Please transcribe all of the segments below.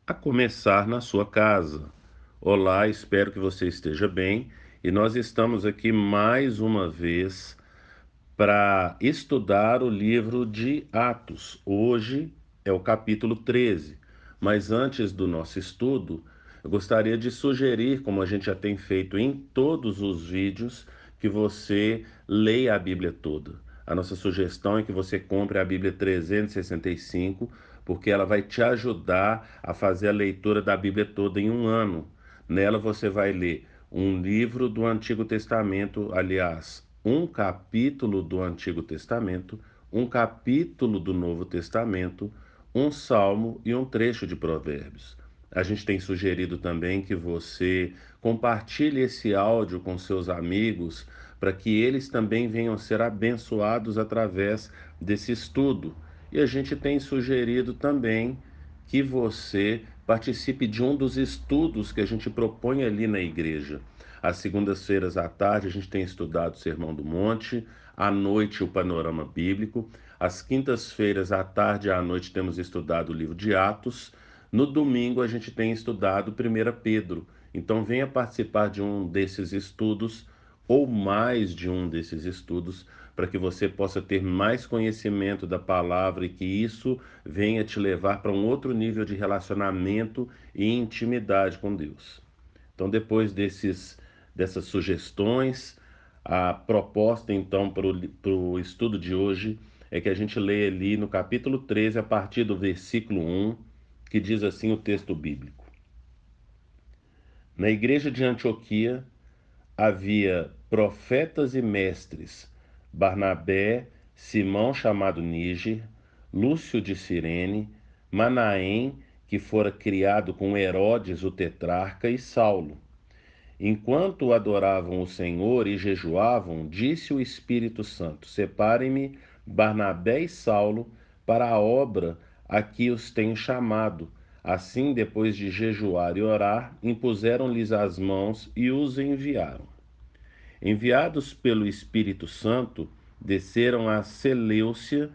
a começar na sua casa. Olá, espero que você esteja bem e nós estamos aqui mais uma vez para estudar o livro de Atos. Hoje é o capítulo 13, mas antes do nosso estudo, eu gostaria de sugerir, como a gente já tem feito em todos os vídeos, que você leia a Bíblia toda. A nossa sugestão é que você compre a Bíblia 365, porque ela vai te ajudar a fazer a leitura da Bíblia toda em um ano. Nela você vai ler um livro do Antigo Testamento, aliás, um capítulo do Antigo Testamento, um capítulo do Novo Testamento, um salmo e um trecho de Provérbios. A gente tem sugerido também que você compartilhe esse áudio com seus amigos para que eles também venham ser abençoados através desse estudo. E a gente tem sugerido também que você participe de um dos estudos que a gente propõe ali na igreja. Às segundas-feiras à tarde a gente tem estudado o Sermão do Monte, à noite o Panorama Bíblico, às quintas-feiras à tarde e à noite temos estudado o livro de Atos, no domingo a gente tem estudado 1 Pedro. Então venha participar de um desses estudos ou mais de um desses estudos para que você possa ter mais conhecimento da palavra e que isso venha te levar para um outro nível de relacionamento e intimidade com Deus. Então, depois dessas sugestões, a proposta então para o estudo de hoje é que a gente leia ali no capítulo 13, a partir do versículo 1, que diz assim o texto bíblico. Na igreja de Antioquia havia profetas e mestres, Barnabé, Simão chamado Níger, Lúcio de Cirene, Manaém, que fora criado com Herodes o tetrarca, e Saulo. Enquanto adoravam o Senhor e jejuavam, disse o Espírito Santo: Separem-me Barnabé e Saulo para a obra a que os tenho chamado. Assim, depois de jejuar e orar, impuseram-lhes as mãos e os enviaram. Enviados pelo Espírito Santo, desceram a Seleucia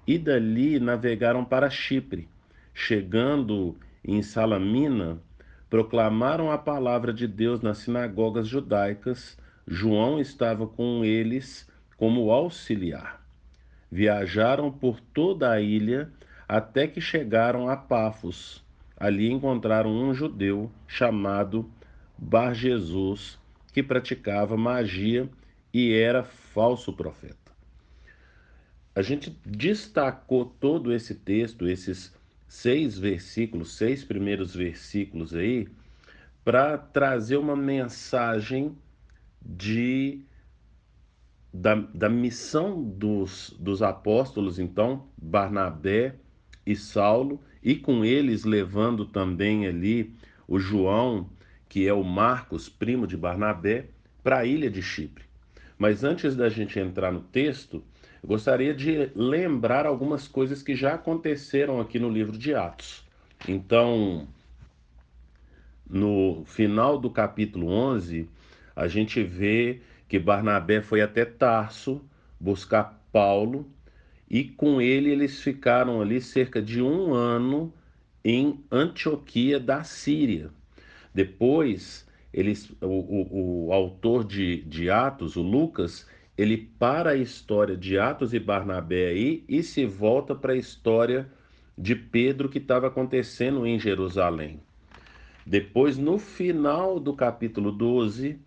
e dali navegaram para Chipre. Chegando em Salamina, proclamaram a palavra de Deus nas sinagogas judaicas. João estava com eles como auxiliar. Viajaram por toda a ilha até que chegaram a Pafos. Ali encontraram um judeu chamado Bar-Jesus, que praticava magia e era falso profeta. A gente destacou todo esse texto, esses 6 versículos, 6 primeiros versículos aí, para trazer uma mensagem de da missão dos apóstolos, então, Barnabé e Saulo, e com eles levando também ali o João, que é o Marcos, primo de Barnabé, para a ilha de Chipre. Mas antes da gente entrar no texto, eu gostaria de lembrar algumas coisas que já aconteceram aqui no livro de Atos. Então, no final do capítulo 11, a gente vê que Barnabé foi até Tarso buscar Paulo e com ele eles ficaram ali cerca de um ano em Antioquia da Síria. Depois, o autor de Atos, o Lucas, ele para a história de Atos e Barnabé aí e se volta para a história de Pedro que estava acontecendo em Jerusalém. Depois, no final do capítulo 12,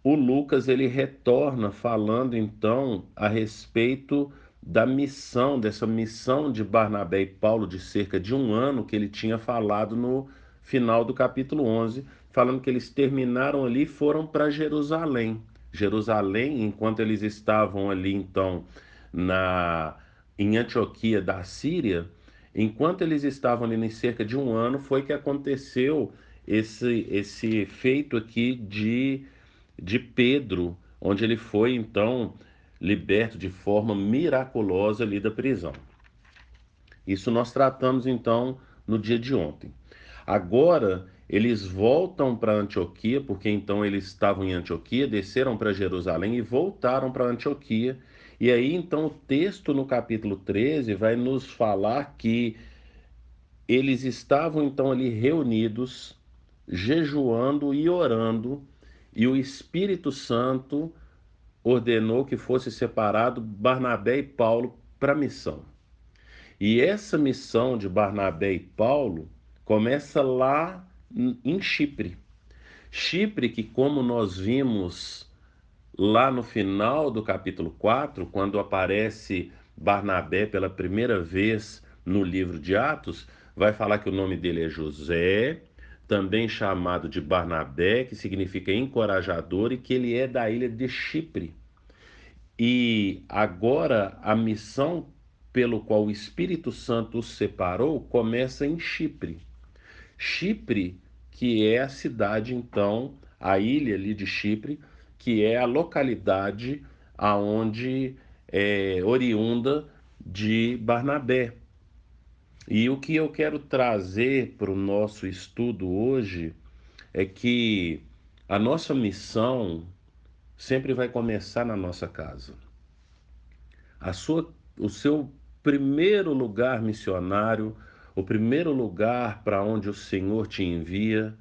o Lucas ele retorna falando então a respeito da missão, dessa missão de Barnabé e Paulo de cerca de um ano que ele tinha falado no final do capítulo 11, falando que eles terminaram ali e foram para Jerusalém. Jerusalém, enquanto eles estavam ali então na em Antioquia da Síria, enquanto eles estavam ali em cerca de um ano, foi que aconteceu esse feito aqui de Pedro, onde ele foi então liberto de forma miraculosa ali da prisão. Isso nós tratamos então no dia de ontem. Agora eles voltam para Antioquia, porque então eles estavam em Antioquia, desceram para Jerusalém e voltaram para Antioquia. E aí então o texto no capítulo 13 vai nos falar que eles estavam então ali reunidos, jejuando e orando, e o Espírito Santo ordenou que fosse separado Barnabé e Paulo para a missão. E essa missão de Barnabé e Paulo começa lá em Chipre. Chipre, que como nós vimos lá no final do capítulo 4, quando aparece Barnabé pela primeira vez no livro de Atos, vai falar que o nome dele é José, também chamado de Barnabé, que significa encorajador, e que ele é da ilha de Chipre. E agora a missão pelo qual o Espírito Santo os separou começa em Chipre. Chipre, que é a cidade, então, a ilha ali de Chipre, que é a localidade aonde é oriunda de Barnabé. E o que eu quero trazer para o nosso estudo hoje é que a nossa missão sempre vai começar na nossa casa. O seu primeiro lugar missionário, o primeiro lugar para onde o Senhor te envia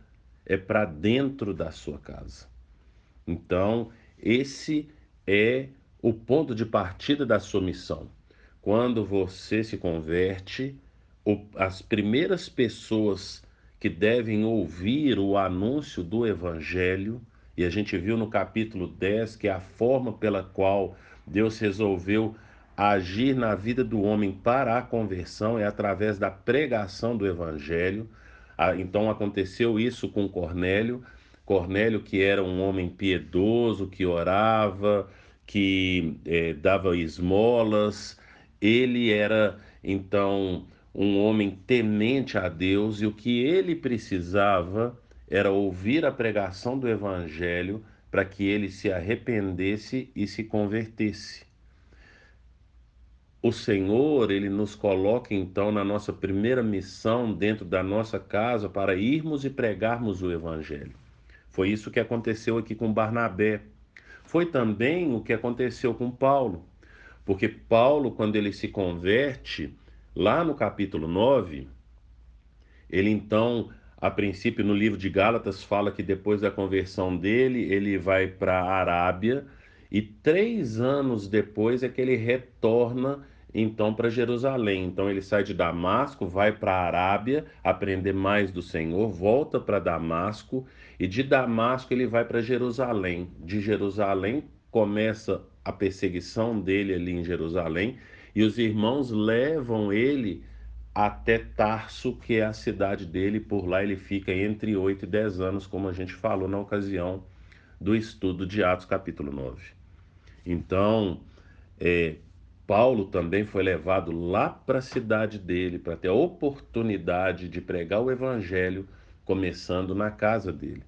é para dentro da sua casa. Então, esse é o ponto de partida da sua missão. Quando você se converte, as primeiras pessoas que devem ouvir o anúncio do Evangelho, e a gente viu no capítulo 10 que é a forma pela qual Deus resolveu agir na vida do homem para a conversão é através da pregação do Evangelho. Então aconteceu isso com Cornélio. Cornélio, que era um homem piedoso, que orava, que dava esmolas, ele era então um homem temente a Deus, e o que ele precisava era ouvir a pregação do Evangelho para que ele se arrependesse e se convertesse. O Senhor, ele nos coloca então na nossa primeira missão dentro da nossa casa para irmos e pregarmos o Evangelho. Foi isso que aconteceu aqui com Barnabé. Foi também o que aconteceu com Paulo, porque Paulo, quando ele se converte, lá no capítulo 9, ele então, a princípio no livro de Gálatas, fala que depois da conversão dele, ele vai para a Arábia, e 3 anos depois é que ele retorna então para Jerusalém. Então ele sai de Damasco, vai para a Arábia, aprender mais do Senhor, volta para Damasco, e de Damasco ele vai para Jerusalém. De Jerusalém começa a perseguição dele ali em Jerusalém, e os irmãos levam ele até Tarso, que é a cidade dele. Por lá ele fica entre 8 e 10 anos, como a gente falou na ocasião do estudo de Atos capítulo 9. Então, é, Paulo também foi levado lá para a cidade dele, para ter a oportunidade de pregar o evangelho, começando na casa dele.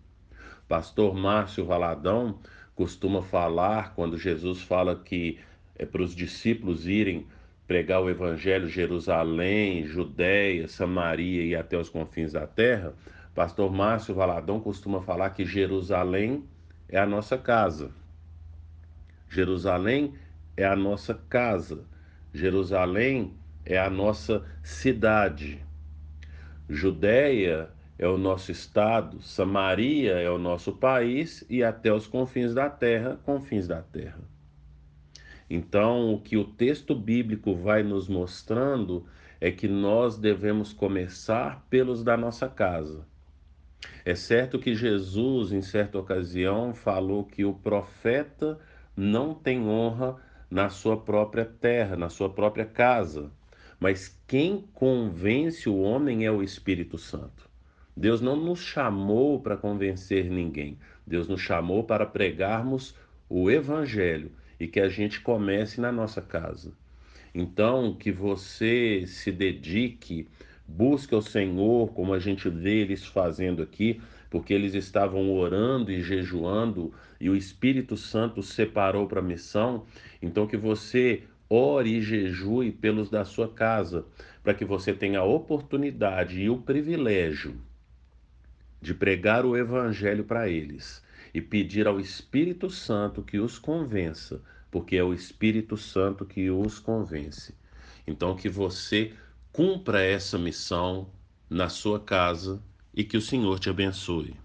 Pastor Márcio Valadão costuma falar, quando Jesus fala que é para os discípulos irem pregar o evangelho Jerusalém, Judéia, Samaria e até os confins da terra, Pastor Márcio Valadão costuma falar que Jerusalém é a nossa casa. Jerusalém é a nossa casa. Jerusalém é a nossa cidade. Judéia é o nosso estado, Samaria é o nosso país e até os confins da terra, confins da terra. Então, o que o texto bíblico vai nos mostrando é que nós devemos começar pelos da nossa casa. É certo que Jesus, em certa ocasião, falou que o profeta não tem honra na sua própria terra, na sua própria casa, mas quem convence o homem é o Espírito Santo. Deus não nos chamou para convencer ninguém, Deus nos chamou para pregarmos o Evangelho e que a gente comece na nossa casa. Então, que você se dedique, busque ao Senhor, como a gente vê eles fazendo aqui, porque eles estavam orando e jejuando e o Espírito Santo os separou para a missão. Então, que você ore e jejue pelos da sua casa, para que você tenha a oportunidade e o privilégio de pregar o Evangelho para eles e pedir ao Espírito Santo que os convença, porque é o Espírito Santo que os convence. Então, que você cumpra essa missão, na sua casa e que o Senhor te abençoe.